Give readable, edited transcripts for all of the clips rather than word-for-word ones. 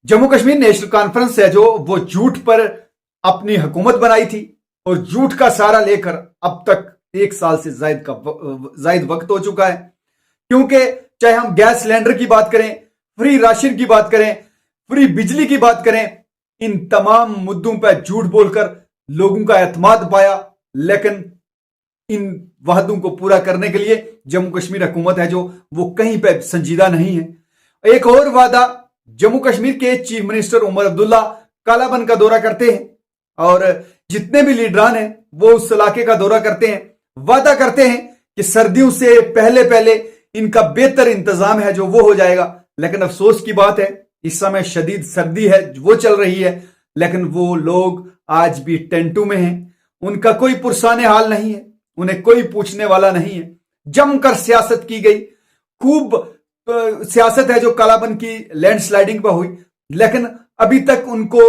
Jammu Kashmir national conference है जो वो झूठ पर अपनी हुकूमत बनाई थी और झूठ का सहारा लेकर अब तक 1 साल से जायद वक्त हो चुका है। क्योंकि चाहे हम गैस सिलेंडर की बात करें, फ्री राशन की बात करें, फ्री बिजली की बात करें, इन तमाम मुद्दों पर झूठ बोलकर लोगों का एतमाद पाया, लेकिन इन वादों को पूरा करने के लिए जम्मू कश्मीर हुकूमत है जो वो कहीं पे संजीदा नहीं है। एक और वादा, जम्मू कश्मीर के चीफ मिनिस्टर उमर अब्दुल्ला कालाबन का दौरा करते हैं और जितने भी लीडरान हैं वो उस इलाके का दौरा करते हैं, वादा करते हैं कि सर्दियों से पहले पहले इनका बेहतर इंतजाम है जो वो हो जाएगा। लेकिन अफसोस की बात है इस समय शदीद सर्दी है वो चल रही है, लेकिन वो लोग आज भी टेंटों में हैं, उनका कोई पुरसाने हाल नहीं है, उन्हें कोई पूछने वाला नहीं है। जमकर सियासत की गई, खूब सियासत है जो कालाबन की लैंडस्लाइडिंग पर हुई, लेकिन अभी तक उनको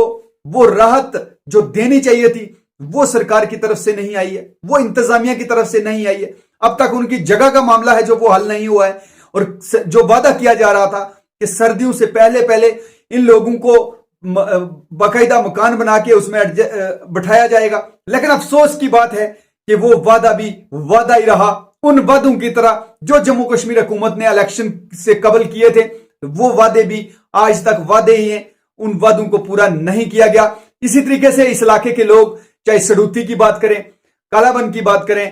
वो राहत जो देनी चाहिए थी वो सरकार की तरफ से नहीं आई है, वो इंतजामिया की तरफ से नहीं आई है। अब तक उनकी जगह का मामला है जो वो हल नहीं हुआ है और जो वादा किया जा रहा था कि सर्दियों से पहले पहले इन लोगों को बाकायदा मकान बना के उसमें बिठाया जाएगा, लेकिन अफसोस की बात है कि वो वादा भी वादा ही रहा। उन वादों की तरह जो जम्मू कश्मीर हुकूमत ने इलेक्शन से कबल किए थे वो वादे भी आज तक वादे ही हैं, उन वादों को पूरा नहीं किया गया। इसी तरीके से इस इलाके के लोग चाहे सडूती की बात करें, कालाबन की बात करें,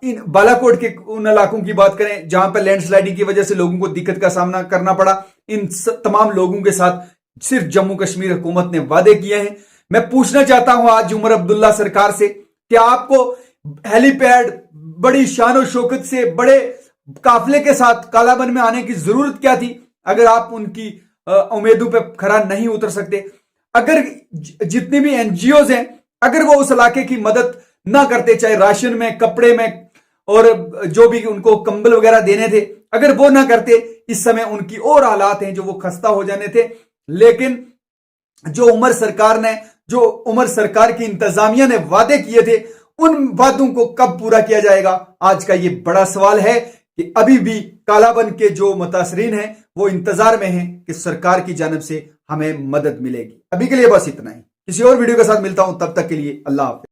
इन बालाकोट के उन इलाकों की बात करें जहां पर लैंडस्लाइडिंग की वजह से लोगों को दिक्कत का सामना करना पड़ा, इन तमाम लोगों के साथ सिर्फ जम्मू कश्मीर हुकूमत ने वादे किए हैं। मैं पूछना चाहता हूं आज उमर अब्दुल्ला सरकार से कि आपको हेलीपैड बड़ी शान और शौकत से बड़े काफिले के साथ कालाबन में आने की जरूरत क्या थी अगर आप उनकी उम्मीदों पे खरा नहीं उतर सकते। अगर जितनी भी एनजीओज हैं अगर वो उस इलाके की मदद ना करते, चाहे राशन में, कपड़े में और जो भी उनको कंबल वगैरह देने थे, अगर वो ना करते इस समय उनकी और हालात हैं जो वो खस्ता हो जाने थे। लेकिन जो उमर सरकार की इंतजामिया ने वादे किए थे उन वादों को कब पूरा किया जाएगा, आज का ये बड़ा सवाल है कि अभी भी कालाबन के जो मुतासरीन हैं वो इंतजार में हैं कि सरकार की जानिब से हमें मदद मिलेगी। अभी के लिए बस इतना ही, किसी और वीडियो के साथ मिलता हूं, तब तक के लिए अल्लाह हाफिज।